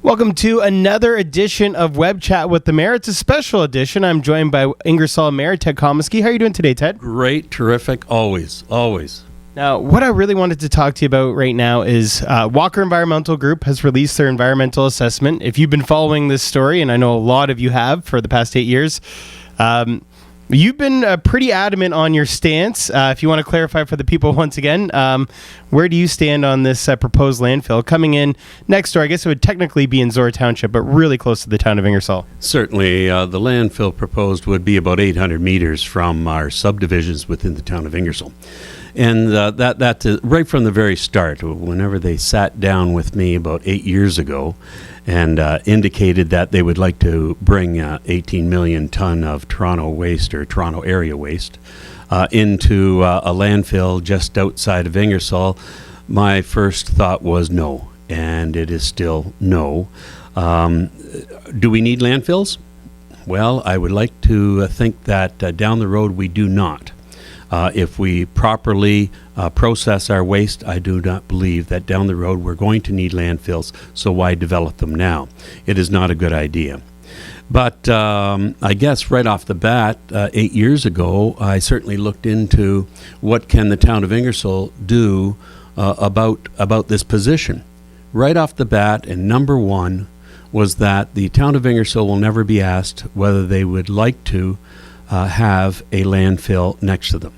Welcome to another edition of Web Chat with the Mayor. It's a special edition. I'm joined by Ingersoll Mayor Ted Comiskey. How are you doing today, Ted? Great, terrific, always. Now, what I really wanted to talk to you about right now is Walker Environmental Group has released their environmental assessment. If you've been following this story, and I know a lot of you have for the past 8 years, you've been pretty adamant on your stance. If you want to clarify for the people once again, where do you stand on this proposed landfill coming in next door? I guess it would technically be in Zora Township, but really close to the town of Ingersoll. Certainly, the landfill proposed would be about 800 meters from our subdivisions within the town of Ingersoll. And that right from the very start, whenever they sat down with me about 8 years ago and indicated that they would like to bring 18 million ton of Toronto waste or Toronto area waste into a landfill just outside of Ingersoll, my first thought was no, and it is still no. Do we need landfills? Well, I would like to think that down the road we do not. If we properly process our waste, I do not believe that down the road we're going to need landfills, so why develop them now? It is not a good idea. But I guess right off the bat, 8 years ago, I certainly looked into what can the town of Ingersoll do about this position. Right off the bat, and number one was that the town of Ingersoll will never be asked whether they would like to have a landfill next to them,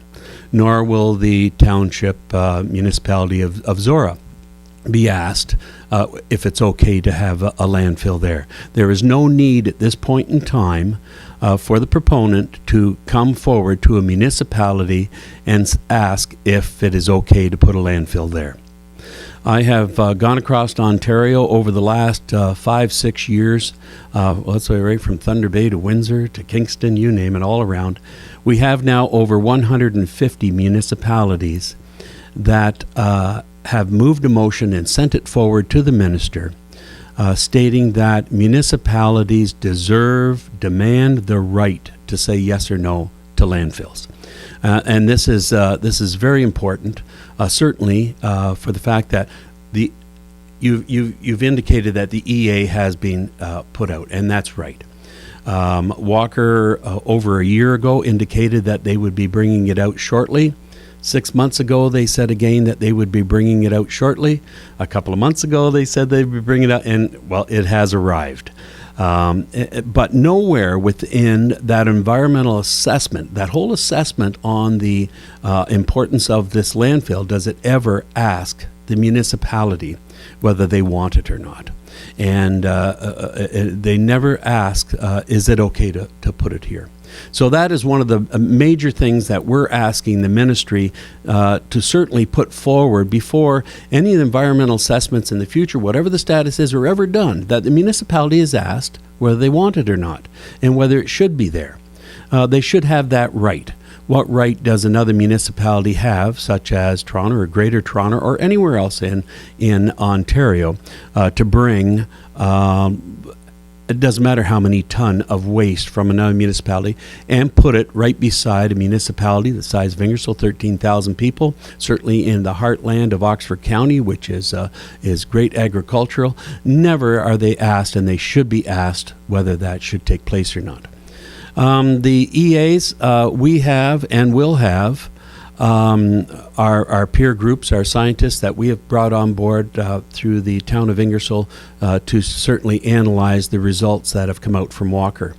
nor will the township municipality of Zora be asked if it's okay to have a landfill there. There is no need at this point in time for the proponent to come forward to a municipality and ask if it is okay to put a landfill there. I have gone across Ontario over the last 5-6 years, let's say right from Thunder Bay to Windsor to Kingston, you name it, all around. We have now over 150 municipalities that have moved a motion and sent it forward to the minister, stating that municipalities demand the right to say yes or no to landfills. And this is very important, certainly for the fact that you've indicated that the EA has been put out, and that's right. Walker over a year ago indicated that they would be bringing it out shortly. 6 months ago, they said again that they would be bringing it out shortly. A couple of months ago, they said they'd be bringing it out, and well, it has arrived. But nowhere within that environmental assessment, that whole assessment on the importance of this landfill, does it ever ask the municipality whether they want it or not. And they never ask, is it okay to put it here? So that is one of the major things that we're asking the ministry to certainly put forward before any of the environmental assessments in the future, whatever the status is, are ever done, that the municipality is asked whether they want it or not and whether it should be there. They should have that right. What right does another municipality have, such as Toronto or Greater Toronto or anywhere else in Ontario, to bring it doesn't matter how many ton of waste from another municipality and put it right beside a municipality the size of Ingersoll, 13,000 people, certainly in the heartland of Oxford County, which is great agricultural. Never are they asked, and they should be asked, whether that should take place or not. The EAs we have and will have our peer groups, our scientists that we have brought on board through the town of Ingersoll to certainly analyze the results that have come out from Walker.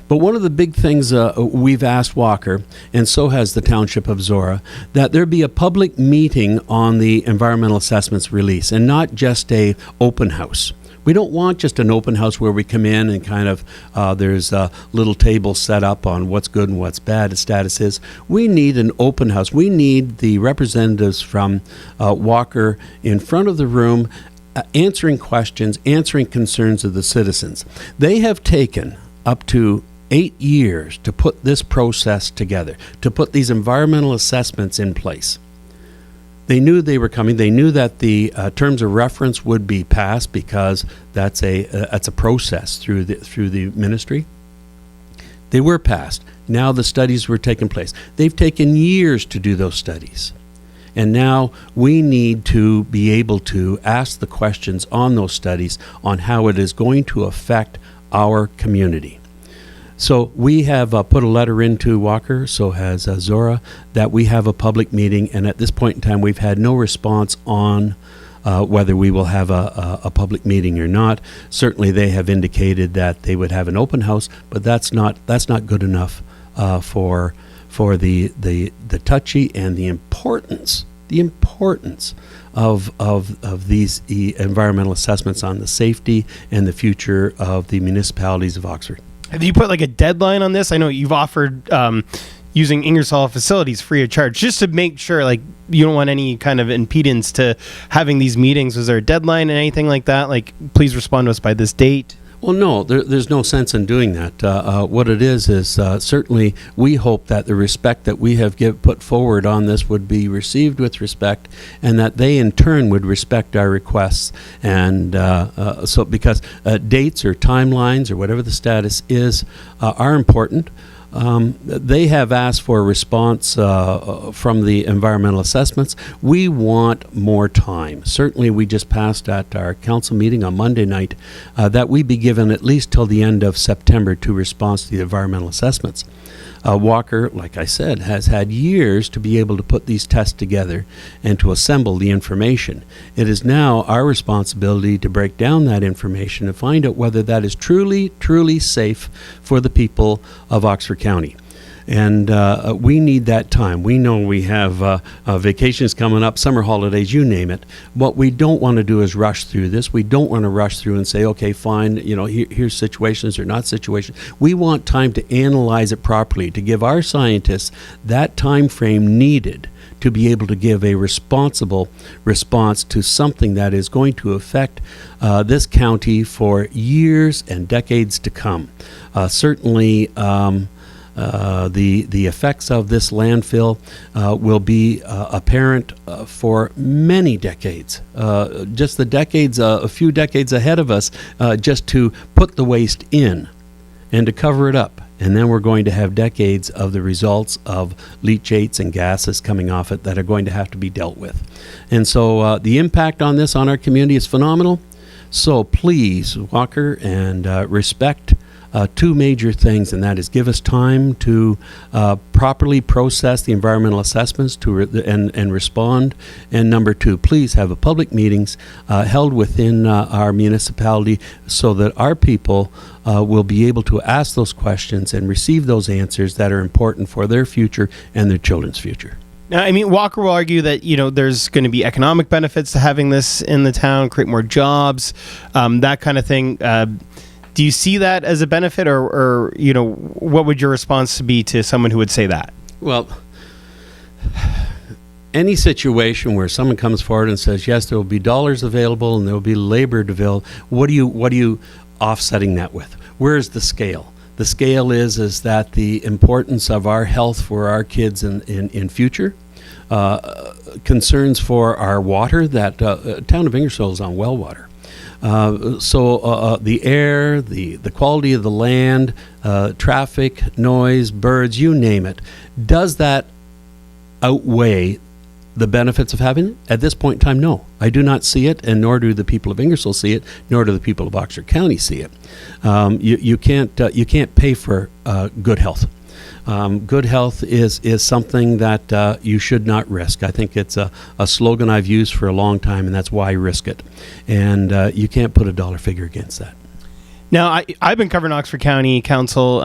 But one of the big things we've asked Walker, and so has the township of Zora, that there be a public meeting on the environmental assessments release and not just a open house. We don't want just an open house where we come in and kind of there's a little table set up on what's good and what's bad, the status is. We need an open house. We need the representatives from Walker in front of the room answering questions, answering concerns of the citizens. They have taken up to 8 years to put this process together, to put these environmental assessments in place. They knew they were coming. They knew that the terms of reference would be passed because that's a process through the ministry. They were passed. Now the studies were taking place. They've taken years to do those studies. And now we need to be able to ask the questions on those studies on how it is going to affect our community. So we have put a letter into Walker, so has Zora, that we have a public meeting, and at this point in time we've had no response on whether we will have a public meeting or not. Certainly they have indicated that they would have an open house, but that's not good enough for the touchy and the importance of these environmental assessments on the safety and the future of the municipalities of Oxford. Have you put like a deadline on this? I know you've offered using Ingersoll facilities free of charge, just to make sure like you don't want any kind of impedance to having these meetings. Was there a deadline and anything like that? Like, please respond to us by this date? Well, no, there's no sense in doing that. What it is certainly we hope that the respect that we have put forward on this would be received with respect, and that they in turn would respect our requests. And so because dates or timelines or whatever the status is are important. They have asked for a response from the environmental assessments. We want more time. Certainly, we just passed at our council meeting on Monday night that we be given at least till the end of September to respond to the environmental assessments. Walker, like I said, has had years to be able to put these tests together and to assemble the information. It is now our responsibility to break down that information and find out whether that is truly, truly safe for the people of Oxford County. And we need that time. We know we have vacations coming up, summer holidays, you name it. What we don't want to do is rush through this. We don't want to rush through and say, okay, fine, here's situations or not situations. We want time to analyze it properly, to give our scientists that time frame needed to be able to give a responsible response to something that is going to affect this county for years and decades to come. Certainly, the effects of this landfill will be apparent for many decades. Just the decades, a few decades ahead of us, just to put the waste in and to cover it up. And then we're going to have decades of the results of leachates and gases coming off it that are going to have to be dealt with. And so the impact on this on our community is phenomenal. So please, Walker, and respect two major things, and that is give us time to properly process the environmental assessments and respond. And number two, please have public meetings held within our municipality so that our people will be able to ask those questions and receive those answers that are important for their future and their children's future. Now, I mean, Walker will argue that, there's going to be economic benefits to having this in the town, create more jobs, that kind of thing. Do you see that as a benefit, or what would your response be to someone who would say that? Well, any situation where someone comes forward and says, yes, there will be dollars available and there will be labor available, what are you offsetting that with? Where is the scale? The scale is that the importance of our health for our kids in future, concerns for our water, that town of Ingersoll is on well water. So the air, the quality of the land, traffic, noise, birds, you name it, does that outweigh the benefits of having it? At this point in time, no. I do not see it, and nor do the people of Ingersoll see it, nor do the people of Oxford County see it. You can't pay for good health. Good health is something that you should not risk. I think it's a slogan I've used for a long time, and that's why I risk it. And you can't put a dollar figure against that. Now, I've been covering Oxford County Council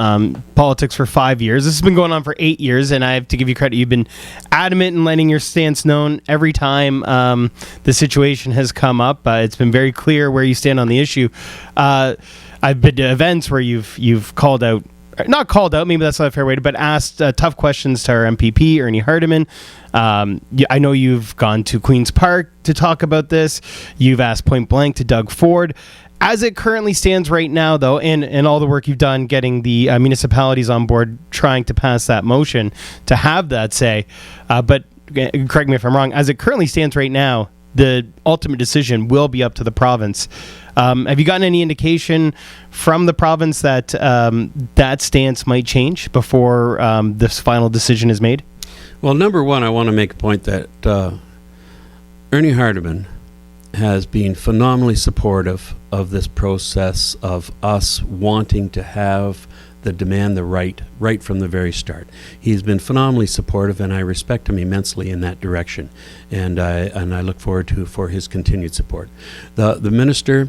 politics for 5 years. This has been going on for 8 years, and I have to give you credit. You've been adamant in letting your stance known every time the situation has come up. It's been very clear where you stand on the issue. I've been to events where you've called out, not called out, maybe that's not a fair way to, but asked tough questions to our MPP, Ernie Hardiman. I know you've gone to Queen's Park to talk about this. You've asked point blank to Doug Ford. As it currently stands right now, though, and all the work you've done getting the municipalities on board, trying to pass that motion to have that say, but correct me if I'm wrong, as it currently stands right now, the ultimate decision will be up to the province. Have you gotten any indication from the province that that stance might change before this final decision is made? Well, number one, I want to make a point that Ernie Hardeman has been phenomenally supportive of this process of us wanting to have the demand the right from the very start. He's been phenomenally supportive, and I respect him immensely in that direction, and I look forward for his continued support. The minister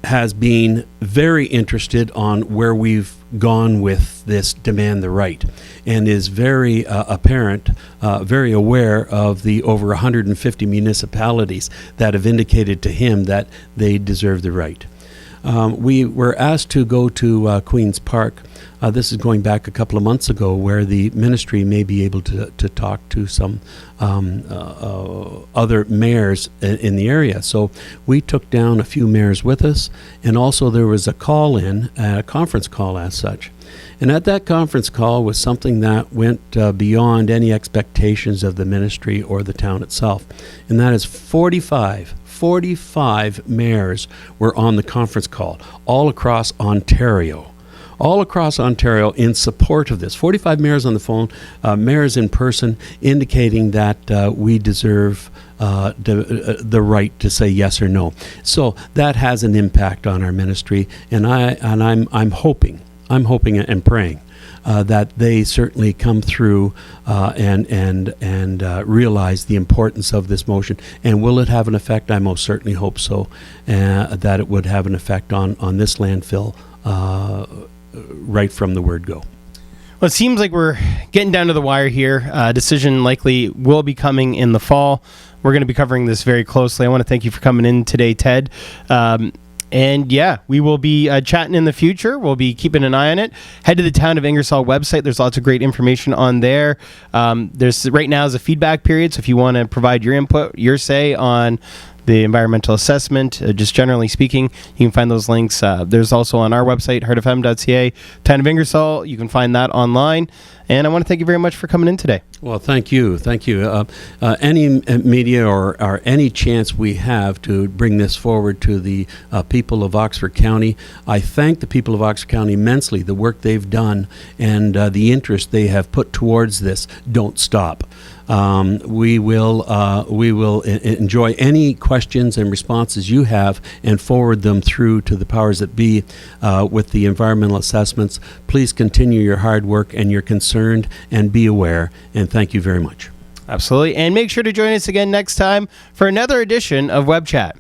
has been very interested on where we've gone with this demand the right, and is very very aware of the over 150 municipalities that have indicated to him that they deserve the right. We were asked to go to Queen's Park. This is going back a couple of months ago, where the ministry may be able to talk to some other mayors in the area. So we took down a few mayors with us, and also there was a call-in, a conference call as such. And at that conference call was something that went beyond any expectations of the ministry or the town itself, and that is 45 mayors were on the conference call all across Ontario. All across Ontario in support of this. 45 mayors on the phone, mayors in person, indicating that we deserve the right to say yes or no. So that has an impact on our ministry, and I'm hoping and praying that they certainly come through and realize the importance of this motion. And will it have an effect? I most certainly hope so, that it would have an effect on this landfill right from the word go. Well, it seems like we're getting down to the wire here. Decision likely will be coming in the fall. We're going to be covering this very closely. I want to thank you for coming in today, Ted. And yeah, we will be chatting in the future. We'll be keeping an eye on it. Head to the Town of Ingersoll website. There's lots of great information on there. There's right now is a feedback period, so if you want to provide your input, your say on the environmental assessment, just generally speaking, you can find those links. There's also on our website, heartfm.ca, Town of Ingersoll. You can find that online. And I want to thank you very much for coming in today. Well, thank you. Thank you. Any media or any chance we have to bring this forward to the people of Oxford County, I thank the people of Oxford County immensely. The work they've done and the interest they have put towards this don't stop. We will enjoy any questions and responses you have and forward them through to the powers that be with the environmental assessments. Please continue your hard work, and you're concerned, and be aware, and thank you very much. Absolutely. And make sure to join us again next time for another edition of Web Chat.